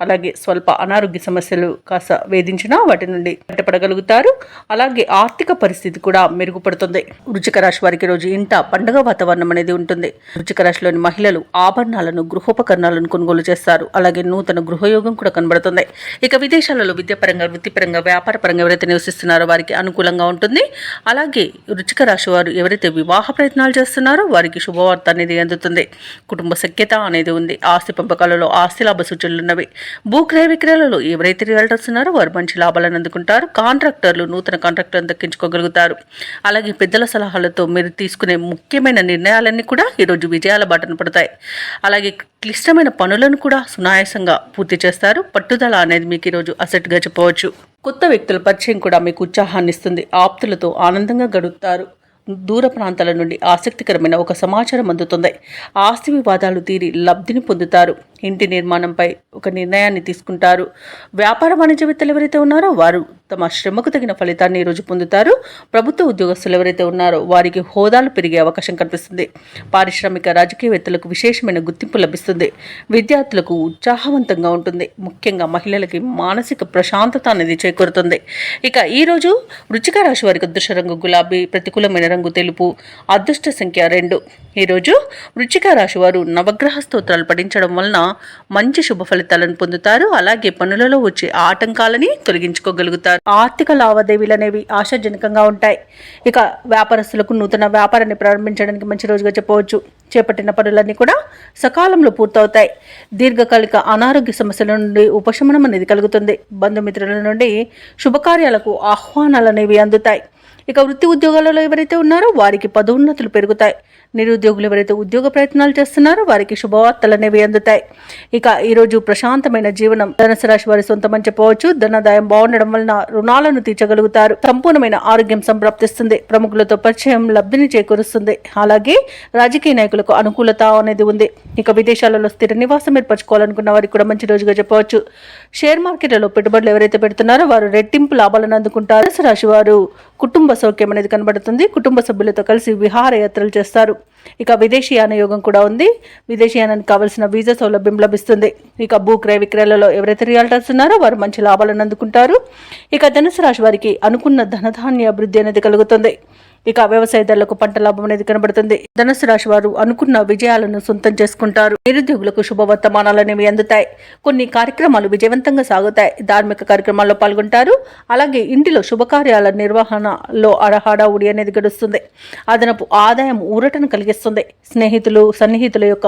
అలాగే స్వల్ప అనారోగ్య సమస్యలు కాస్త వేధించినా వాటి నుండి బయటపడగలుగుతారు. అలాగే ఆర్థిక పరిస్థితి కూడా మెరుగుపడుతుంది. వృశ్చిక రాశి వారికి రోజు ఇంట పండుగ వాతావరణం అనేది ఉంటుంది. వృశ్చిక రాశిలోని మహిళలు ఆభరణాలను, గృహోపకరణాలను కొనుగోలు చేస్తారు. అలాగే నూతన గృహయోగం కూడా కనబడుతుంది. ఇక విదేశాలలో విద్యాపరంగా, వృత్తిపరంగా, వ్యాపార పరంగా ఎవరైతే నివసిస్తున్నారో వారికి అనుకూలంగా ఉంటుంది. అలాగే వృశ్చిక రాశి వారు ఎవరైతే వివాహ ప్రయత్నాలు చేస్తున్నారో వారికి శుభవార్త అనేది అందుతుంది. కుటుంబ సఖ్యత అనేది ఉంది. ఆస్తి పంపకాలలో ఆస్తి లాభ సూచనలు ఉన్నవి. భూక్రయ విక్రయాలలో ఎవరైతే రియల్టర్స్ ఉన్నారో వారు మంచి లాభాలను అందుకుంటారు. కాంట్రాక్టర్లు నూతన కాంట్రాక్టర్లను దక్కించుకోగలుగుతారు. అలాగే పెద్దల సలహాలతో మీరు తీసుకునే ముఖ్యమైన నిర్ణయాలన్నీ కూడా ఈరోజు విజయాల బాటన పడతాయి. అలాగే క్లిష్టమైన పనులను కూడా సునాయాసంగా పూర్తి చేస్తారు. పట్టుదల అనేది మీకు ఈరోజు అసెట్గా చెప్పవచ్చు. కొత్త వ్యక్తుల పరిచయం కూడా మీకు ఉత్సాహాన్ని ఇస్తుంది. ఆప్తులతో ఆనందంగా గడుపుతారు. దూర ప్రాంతాల నుండి ఆసక్తికరమైన ఒక సమాచారం అందుతుంది. ఆస్తి వివాదాలు తీరి లబ్ధిని పొందుతారు. ఇంటి నిర్మాణంపై ఒక నిర్ణయాన్ని తీసుకుంటారు. వ్యాపార వాణిజ్యవేత్తలు ఎవరైతే ఉన్నారో వారు తమ శ్రమకు తగిన ఫలితాన్ని ఈరోజు పొందుతారు. ప్రభుత్వ ఉద్యోగస్తులు ఎవరైతే ఉన్నారో వారికి హోదాలు పెరిగే అవకాశం కనిపిస్తుంది. పారిశ్రామిక రాజకీయవేత్తలకు విశేషమైన గుర్తింపు లభిస్తుంది. విద్యార్థులకు ఉత్సాహవంతంగా ఉంటుంది. ముఖ్యంగా మహిళలకి మానసిక ప్రశాంతత అనేది చేకూరుతుంది. ఇక ఈరోజు వృశ్చిక రాశి వారికి అదృష్ట రంగు గులాబీ, ప్రతికూలమైన రంగు తెలుపు, అదృష్ట సంఖ్య 2. ఈరోజు వృశ్చిక రాశి వారు నవగ్రహ స్తోత్రాలు పఠించడం వలన మంచి శుభ ఫలితాలను పొందుతారు. అలాగే పనులలో వచ్చే ఆటంకాలని తొలగించుకోగలుగుతారు. ఆర్థిక లావాదేవీలు అనేవి ఆశాజనకంగా ఉంటాయి. ఇక వ్యాపారస్తులకు నూతన వ్యాపారాన్ని ప్రారంభించడానికి మంచి రోజుగా చెప్పవచ్చు. చేపట్టిన పనులన్నీ కూడా సకాలంలో పూర్తవుతాయి. దీర్ఘకాలిక అనారోగ్య సమస్యల నుండి ఉపశమనం అనేది కలుగుతుంది. బంధుమిత్రుల నుండి శుభకార్యాలకు ఆహ్వానాలు అనేవి అందుతాయి. ఇక వృత్తి ఉద్యోగాలలో ఎవరైతే ఉన్నారో వారికి పదోన్నతులు పెరుగుతాయి. నిరుద్యోగులు ఎవరైతే ఉద్యోగ ప్రయత్నాలు చేస్తున్నారో వారికి శుభవార్తలు అనేవి అందుతాయి. ఇక ఈరోజు ప్రశాంతమైన జీవనం ధనుసు రాశి వారి సొంతమని చెప్పవచ్చు. ధనాదాయం బాగుండడం వలన రుణాలను తీర్చగలుగుతారు. సంపూర్ణమైన ఆరోగ్యం సంప్రాప్తిస్తుంది. ప్రముఖులతో పరిచయం లబ్ధిని చేకూరుస్తుంది. అలాగే రాజకీయ నాయకులకు అనుకూలత అనేది ఉంది. ఇక విదేశాలలో స్థిర నివాసం ఏర్పరచుకోవాలనుకున్న వారికి కూడా మంచి రోజుగా చెప్పవచ్చు. షేర్ మార్కెట్లలో పెట్టుబడులు ఎవరైతే పెడుతున్నారో వారు రెట్టింపు లాభాలను అందుకుంటారు. ధనుసు రాశి వారు కుటుంబ సౌఖ్యం అనేది కనబడుతుంది. కుటుంబ సభ్యులతో కలిసి విహారయాత్రలు చేస్తారు. ఇక విదేశీయాన యోగం కూడా ఉంది. విదేశీయానానికి కావలసిన వీసా సౌలభ్యం లభిస్తుంది. ఇక భూక్రయ విక్రయాలలో ఎవరైతే రియల్టర్స్ ఉన్నారో వారు మంచి లాభాలను అందుకుంటారు. ఇక ధనుసు రాశి వారికి అనుకున్న ధనధాన్య అభివృద్ధి అనేది కలుగుతుంది. ఇక వ్యవసాయదారులకు పంట లాభం అనేది కనబడుతుంది. ధనుసు రాశి వారు అనుకున్న విజయాలను సొంతం చేసుకుంటారు. నిరుద్యోగులకు శుభవర్తమానాలు అనేవి అందుతాయి. కొన్ని కార్యక్రమాలు విజయవంతంగా సాగుతాయి. ధార్మిక కార్యక్రమాల్లో పాల్గొంటారు. అలాగే ఇంటిలో శుభకార్యాల నిర్వహణలో హడావుడి అనేది గడుస్తుంది. అదనపు ఆదాయం ఊరటను కలిగిస్తుంది. స్నేహితులు, సన్నిహితుల యొక్క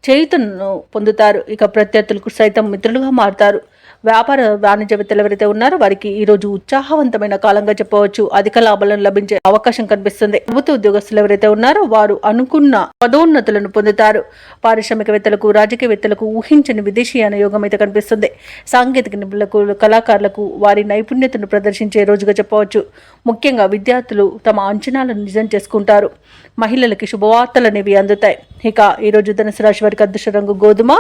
చేయుతను పొందుతారు. ఇక ప్రత్యర్థులకు సైతం మిత్రులుగా మారుతారు. వ్యాపార వాణిజ్యవేత్తలు ఎవరైతే ఉన్నారో వారికి ఈరోజు ఉత్సాహవంతమైన కాలంగా చెప్పవచ్చు. అధిక లాభాలను లభించే అవకాశం కనిపిస్తుంది. ప్రభుత్వ ఉద్యోగస్తులు ఎవరైతే ఉన్నారో వారు అనుకున్న పదోన్నతులను పొందుతారు. పారిశ్రామికవేత్తలకు, రాజకీయవేత్తలకు ఊహించని విదేశీయాన యోగం అయితే కనిపిస్తుంది. సాంకేతిక నిపుణులకు, కళాకారులకు వారి నైపుణ్యతను ప్రదర్శించే రోజుగా చెప్పవచ్చు. ముఖ్యంగా విద్యార్థులు తమ అంచనాలను నిజం చేసుకుంటారు. మహిళలకి శుభవార్తలు అనేవి అందుతాయి. ఇక ఈరోజు ధనుసు రాశి వారికి అదృష్ట రంగు గోధుమ,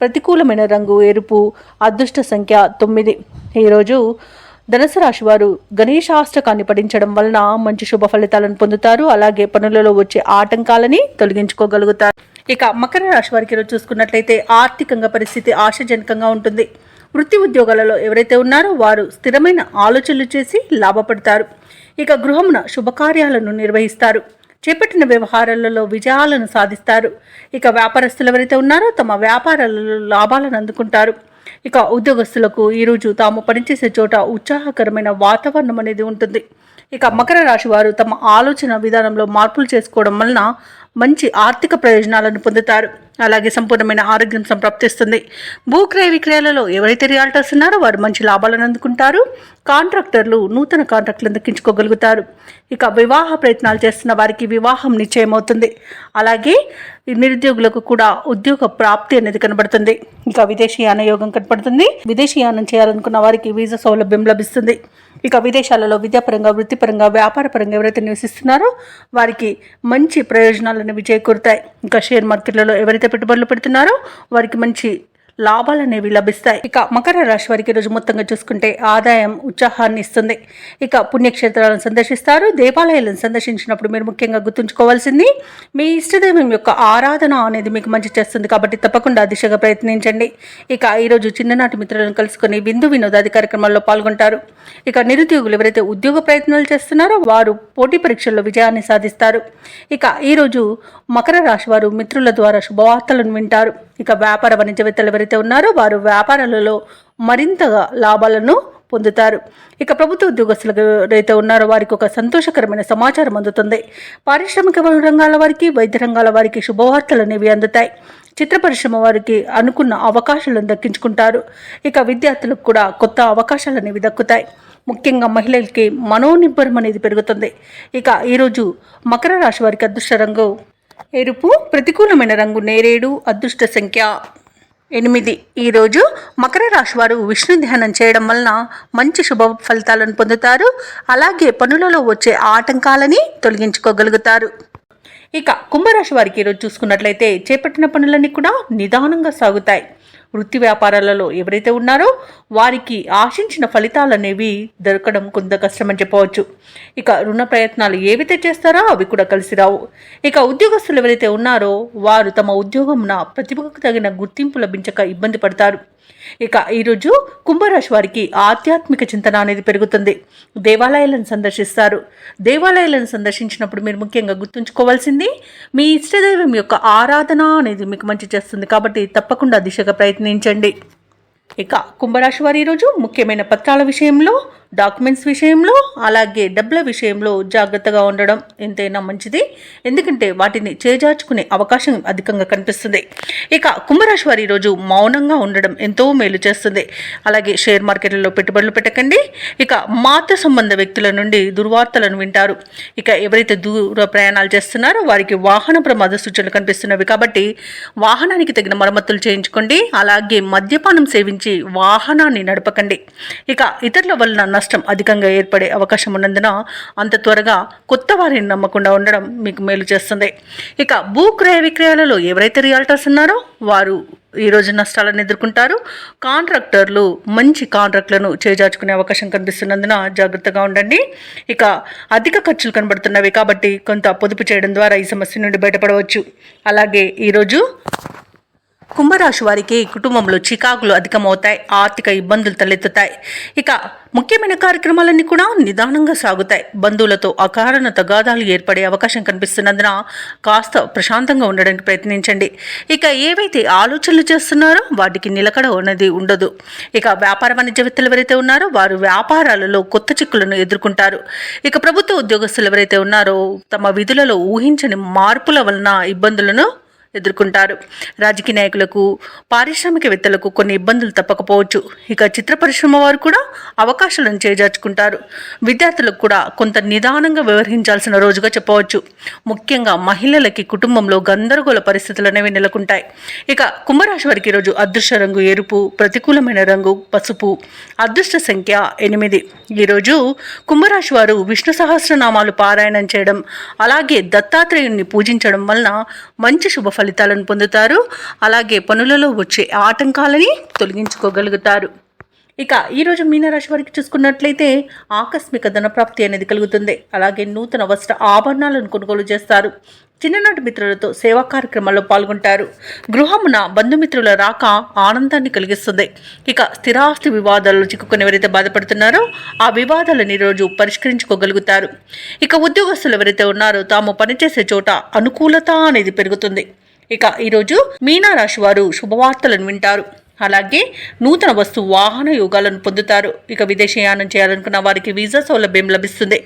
ప్రతికూలమైన రంగు ఎరుపు, అదృష్ట సంఖ్య 9. ఈరోజు ధనుసు రాశి వారు గణేశాష్టకాన్ని పఠించడం వలన మంచి శుభ ఫలితాలను పొందుతారు. అలాగే పనులలో వచ్చే ఆటంకాలని తొలగించుకోగలుగుతారు. ఇక మకర రాశి వారికి ఈరోజు చూసుకున్నట్లయితే ఆర్థికంగా పరిస్థితి ఆశాజనకంగా ఉంటుంది. వృత్తి ఉద్యోగాలలో ఎవరైతే ఉన్నారో వారు స్థిరమైన ఆలోచనలు చేసి లాభపడతారు. ఇక గృహమున శుభకార్యాలను నిర్వహిస్తారు. చేపట్టిన వ్యవహారాలలో విజయాలను సాధిస్తారు. ఇక వ్యాపారస్తులు ఎవరైతే ఉన్నారో తమ వ్యాపారాలలో లాభాలను అందుకుంటారు. ఇక ఉద్యోగస్తులకు ఈరోజు తాము పనిచేసే చోట ఉత్సాహకరమైన వాతావరణం అనేది ఉంటుంది. ఇక మకర రాశి వారు తమ ఆలోచన విధానంలో మార్పులు చేసుకోవడం వలన మంచి ఆర్థిక ప్రయోజనాలను పొందుతారు. అలాగే సంపూర్ణమైన ఆరోగ్యం సంప్రాప్తిస్తుంది. భూక్రయ విక్రయాలలో ఎవరైతే రియాల్టర్స్ ఉన్నారో వారు మంచి లాభాలను అందుకుంటారు. కాంట్రాక్టర్లు నూతన కాంట్రాక్టులను దక్కించుకోగలుగుతారు. ఇక వివాహ ప్రయత్నాలు చేస్తున్న వారికి వివాహం నిశ్చయమవుతుంది. అలాగే నిరుద్యోగులకు కూడా ఉద్యోగ ప్రాప్తి అనేది కనబడుతుంది. ఇక విదేశీయాన యోగం కనబడుతుంది. విదేశీయానం చేయాలనుకున్న వారికి వీసా సౌలభ్యం లభిస్తుంది. ఇక విదేశాలలో విద్యాపరంగా, వృత్తిపరంగా, వ్యాపారపరంగా ఎవరైతే నివసిస్తున్నారో వారికి మంచి ప్రయోజనాలు అనేవి చేకూరుతాయి. ఇంకా షేర్ మార్కెట్లలో ఎవరైతే పెట్టుబడులు పెడుతున్నారో వారికి మంచి లాభాలు అనేవి లభిస్తాయి. ఇక మకర రాశి వారికి రోజు మొత్తంగా చూసుకుంటే ఆదాయం ఉత్సాహాన్ని ఇస్తుంది. ఇక పుణ్యక్షేత్రాలను సందర్శిస్తారు. దేవాలయాలను సందర్శించినప్పుడు మీరు ముఖ్యంగా గుర్తుంచుకోవాల్సింది మీ ఇష్టదైవం యొక్క ఆరాధన అనేది మీకు మంచి చేస్తుంది. కాబట్టి తప్పకుండా దిశగా ప్రయత్నించండి. ఇక ఈరోజు చిన్ననాటి మిత్రులను కలుసుకొని విందు వినోదాది కార్యక్రమాల్లో పాల్గొంటారు. ఇక నిరుద్యోగులు ఎవరైతే ఉద్యోగ ప్రయత్నాలు చేస్తున్నారో వారు పోటీ పరీక్షల్లో విజయాన్ని సాధిస్తారు. ఇక ఈరోజు మకర రాశి వారు మిత్రుల ద్వారా శుభవార్తలను వింటారు. ఇక వ్యాపార వాణిజ్యవేత్తలు ఎవరైతే ఉన్నారో వారు వ్యాపారాలలో మరింతగా లాభాలను పొందుతారు. ఇక ప్రభుత్వ ఉద్యోగస్తులు ఎవరైతే ఉన్నారో వారికి ఒక సంతోషకరమైన సమాచారం అందుతుంది. పారిశ్రామిక రంగాల వారికి, వైద్య రంగాల వారికి శుభవార్తలు అనేవి అందుతాయి. చిత్ర పరిశ్రమ వారికి అనుకున్న అవకాశాలను దక్కించుకుంటారు. ఇక విద్యార్థులకు కూడా కొత్త అవకాశాలు అనేవి దక్కుతాయి. ముఖ్యంగా మహిళలకి మనోనిబ్బరం అనేది పెరుగుతుంది. ఇక ఈరోజు మకర రాశి వారికి అదృష్ట రంగు ఎరుపు, ప్రతికూలమైన రంగు నేరేడు, అదృష్ట సంఖ్య 8. ఈరోజు మకర రాశి వారు విష్ణు ధ్యానం చేయడం వలన మంచి శుభ ఫలితాలను పొందుతారు. అలాగే పనులలో వచ్చే ఆటంకాలని తొలగించుకోగలుగుతారు. ఇక కుంభరాశి వారికి ఈరోజు చూసుకున్నట్లయితే చేపట్టిన పనులన్నీ కూడా నిదానంగా సాగుతాయి. వృత్తి వ్యాపారాలలో ఎవరైతే ఉన్నారో వారికి ఆశించిన ఫలితాలు అనేవి దొరకడం కొంత కష్టమని చెప్పవచ్చు. ఇక రుణ ప్రయత్నాలు ఏవైతే చేస్తారో అవి కూడా కలిసి రావు. ఇక ఉద్యోగస్తులు ఎవరైతే ఉన్నారో వారు తమ ఉద్యోగంన ప్రతిభకు తగిన గుర్తింపు లభించక ఇబ్బంది పడతారు. ఇక ఈరోజు కుంభరాశి వారికి ఆధ్యాత్మిక చింతన అనేది పెరుగుతుంది. దేవాలయాలను సందర్శిస్తారు. దేవాలయాలను సందర్శించినప్పుడు మీరు ముఖ్యంగా గుర్తుంచుకోవాల్సింది మీ ఇష్టదైవం యొక్క ఆరాధన అనేది మీకు మంచి చేస్తుంది. కాబట్టి తప్పకుండా దిశగా ప్రయత్నించండి. ఇక కుంభరాశి వారి ఈరోజు ముఖ్యమైన పత్రాల విషయంలో, డాక్యుమెంట్స్ విషయంలో, అలాగే డబ్బుల విషయంలో జాగ్రత్తగా ఉండడం ఎంతైనా మంచిది. ఎందుకంటే వాటిని చేజార్చుకునే అవకాశం అధికంగా కనిపిస్తుంది. ఇక కుంభరాశి వారి ఈరోజు మౌనంగా ఉండడం ఎంతో మేలు చేస్తుంది. అలాగే షేర్ మార్కెట్లలో పెట్టుబడులు పెట్టకండి. ఇక మాతృ సంబంధ వ్యక్తుల నుండి దుర్వార్తలను వింటారు. ఇక ఎవరైతే దూర ప్రయాణాలు చేస్తున్నారో వారికి వాహన ప్రమాద సూచనలు కనిపిస్తున్నవి. కాబట్టి వాహనానికి తగిన మరమ్మతులు చేయించుకోండి. అలాగే మద్యపానం సేవించి వాహనాన్ని నడపకండి. ఇక ఇతరుల వలన నష్టం అధికంగా ఏర్పడే అవకాశం ఉన్నందున అంత త్వరగా కొత్త వారిని నమ్మకుండా ఉండడం మీకు మేలు చేస్తుంది. ఇక భూక్రయ విక్రయాలలో ఎవరైతే రియాల్టర్స్ ఉన్నారో వారు ఈరోజు నష్టాలను ఎదుర్కొంటారు. కాంట్రాక్టర్లు మంచి కాంట్రాక్టులను చేజార్చుకునే అవకాశం కనిపిస్తున్నందున జాగ్రత్తగా ఉండండి. ఇక అధిక ఖర్చులు కనబడుతున్నవి కాబట్టి కొంత పొదుపు చేయడం ద్వారా ఈ సమస్య నుండి బయటపడవచ్చు. అలాగే ఈరోజు కుంభరాశి వారికి కుటుంబంలో చికాకులు అధికమవుతాయి. ఆర్థిక ఇబ్బందులు తలెత్తుతాయి. ఇక ముఖ్యమైన కార్యక్రమాలన్నీ కూడా నిదానంగా సాగుతాయి. బంధువులతో అకారణ తగాదాలు ఏర్పడే అవకాశం కనిపిస్తున్నందున కాస్త ప్రశాంతంగా ఉండడానికి ప్రయత్నించండి. ఇక ఏవైతే ఆలోచనలు చేస్తున్నారో వాటికి నిలకడ అనేది ఉండదు. ఇక వ్యాపార వాణిజ్యవేత్తలు ఎవరైతే ఉన్నారో వారు వ్యాపారాలలో కొత్త చిక్కులను ఎదుర్కొంటారు. ఇక ప్రభుత్వ ఉద్యోగస్తులు ఎవరైతే ఉన్నారో తమ విధులలో ఊహించని మార్పుల వలన ఇబ్బందులను ఎదుర్కొంటారు. రాజకీయ నాయకులకు, పారిశ్రామికవేత్తలకు కొన్ని ఇబ్బందులు తప్పకపోవచ్చు. ఇక చిత్ర పరిశ్రమ వారు కూడా అవకాశాలను చేజార్చుకుంటారు. విద్యార్థులకు కూడా కొంత నిదానంగా వ్యవహరించాల్సిన రోజుగా చెప్పవచ్చు. ముఖ్యంగా మహిళలకి కుటుంబంలో గందరగోళ పరిస్థితులు అనేవి నెలకొంటాయి. ఇక కుంభరాశి వారికి ఈరోజు అదృష్ట రంగు ఎరుపు, ప్రతికూలమైన రంగు పసుపు, అదృష్ట సంఖ్య 8. ఈరోజు కుంభరాశి వారు విష్ణు సహస్రనామాలు పారాయణం చేయడం, అలాగే దత్తాత్రేయుణ్ణి పూజించడం వలన మంచి శుభ ఫలితాలను పొందుతారు. అలాగే పనులలో వచ్చే ఆటంకాలని తొలగించుకోగలుగుతారు. ఇక ఈరోజు మీనరాశి వారికి చూసుకున్నట్లయితే ఆకస్మిక ధనప్రాప్తి అనేది కలుగుతుంది. అలాగే నూతన వస్త్ర ఆభరణాలను కొనుగోలు చేస్తారు. చిన్ననాటి మిత్రులతో సేవా కార్యక్రమాల్లో పాల్గొంటారు. గృహమున బంధుమిత్రుల రాక ఆనందాన్ని కలిగిస్తుంది. ఇక స్థిరాస్తి వివాదాల్లో చిక్కుకొని ఎవరైతే బాధపడుతున్నారో ఆ వివాదాలను ఈరోజు పరిష్కరించుకోగలుగుతారు. ఇక ఉద్యోగస్తులు ఎవరైతే ఉన్నారో తాము పనిచేసే చోట అనుకూలత అనేది పెరుగుతుంది. ఇక ఈరోజు మీనరాశి వారు శుభవార్తలను వింటారు. అలాగే నూతన వస్తు వాహన యోగాలను పొందుతారు. ఇక విదేశీయానం చేయాలనుకున్న వారికి వీసా సౌలభ్యం లభిస్తుంది.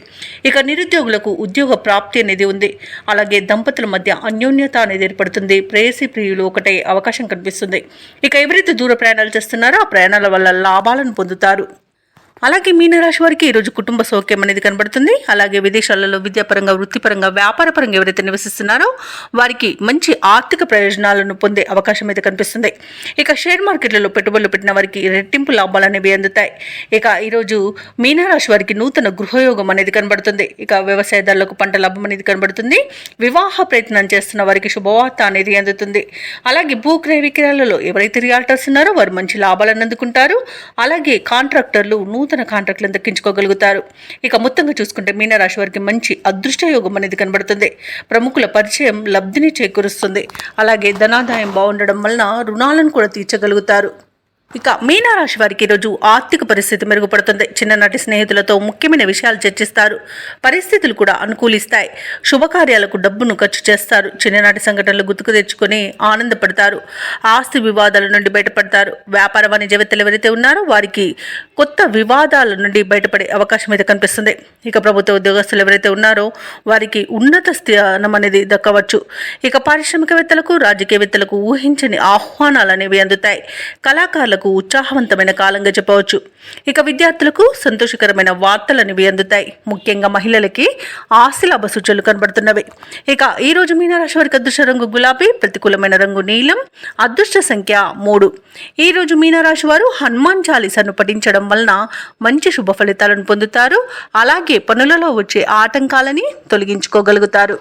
ఇక నిరుద్యోగులకు ఉద్యోగ ప్రాప్తి అనేది ఉంది. అలాగే దంపతుల మధ్య అన్యోన్యత అనేది ఏర్పడుతుంది. ప్రేయసి ప్రియులు ఒకటే అవకాశం కనిపిస్తుంది. ఇక ఎవరైతే దూర ప్రయాణాలు చేస్తున్నారో ఆ ప్రయాణాల వల్ల లాభాలను పొందుతారు. అలాగే మీనరాశి వారికి ఈరోజు కుటుంబ సౌఖ్యం అనేది కనబడుతుంది. అలాగే విదేశాలలో విద్యాపరంగా, వృత్తిపరంగా, వ్యాపారపరంగా ఎవరైతే నివసిస్తున్నారో వారికి మంచి ఆర్థిక ప్రయోజనాలను పొందే అవకాశం అయితే కనిపిస్తుంది. ఇక షేర్ మార్కెట్లలో పెట్టుబడులు పెట్టిన వారికి రెట్టింపు లాభాలు అనేవి అందుతాయి. ఇక ఈరోజు మీనరాశి వారికి నూతన గృహయోగం అనేది కనబడుతుంది. ఇక వ్యవసాయదారులకు పంట లాభం అనేది కనబడుతుంది. వివాహ ప్రయత్నం చేస్తున్న వారికి శుభవార్త అనేది అందుతుంది. అలాగే భూక్రయ విక్రయాలలో ఎవరైతే రియాల్టర్స్ ఉన్నారో వారు మంచి లాభాలను అందుకుంటారు. అలాగే కాంట్రాక్టర్లు నూతన కాంట్రాక్టులను దక్కించుకోగలుగుతారు. ఇక మొత్తంగా చూసుకుంటే మీనరాశి వారికి మంచి అదృష్ట యోగం అనేది కనబడుతుంది. ప్రముఖుల పరిచయం లబ్ధిని చేకూరుస్తుంది. అలాగే ధనాదాయం బాగుండడం వలన రుణాలను కూడా తీర్చగలుగుతారు. ఇక మీనరాశి వారికి ఈరోజు ఆర్థిక పరిస్థితి మెరుగుపడుతుంది. చిన్ననాటి స్నేహితులతో ముఖ్యమైన విషయాలు చర్చిస్తారు. పరిస్థితులు కూడా అనుకూలిస్తాయి. శుభకార్యాలకు డబ్బును ఖర్చు చేస్తారు. చిన్ననాటి సంఘటనలు గుర్తుకు తెచ్చుకొని ఆనందపడతారు. ఆస్తి వివాదాల నుండి బయటపడతారు. వ్యాపార వాణిజ్యవేత్తలు ఎవరైతే ఉన్నారో వారికి కొత్త వివాదాల నుండి బయటపడే అవకాశం అయితే కనిపిస్తుంది. ఇక ప్రభుత్వ ఉద్యోగస్తులు ఎవరైతే ఉన్నారో వారికి ఉన్నత స్థానం అనేది దక్కవచ్చు. ఇక పారిశ్రామికవేత్తలకు, రాజకీయవేత్తలకు ఊహించని ఆహ్వానాలు అనేవి అందుతాయి. కళాకారులకు ఉత్సాహవంతమైన కాలంగా చెప్పవచ్చు. ఇక విద్యార్థులకు సంతోషకరమైన వార్తలు అనేవి అందుతాయి. ముఖ్యంగా మహిళలకి ఆస్తి లాభ సూచనలు కనబడుతున్నవి. ఇక ఈ రోజు మీనరాశి వారికి అదృష్ట రంగు గులాబీ, ప్రతికూలమైన రంగు నీలం, అదృష్ట సంఖ్య 3. ఈ రోజు మీనరాశి వారు హనుమాన్ చాలీసాను పఠించడం వలన మంచి శుభ ఫలితాలను పొందుతారు. అలాగే పనులలో వచ్చే ఆటంకాలని తొలగించుకోగలుగుతారు.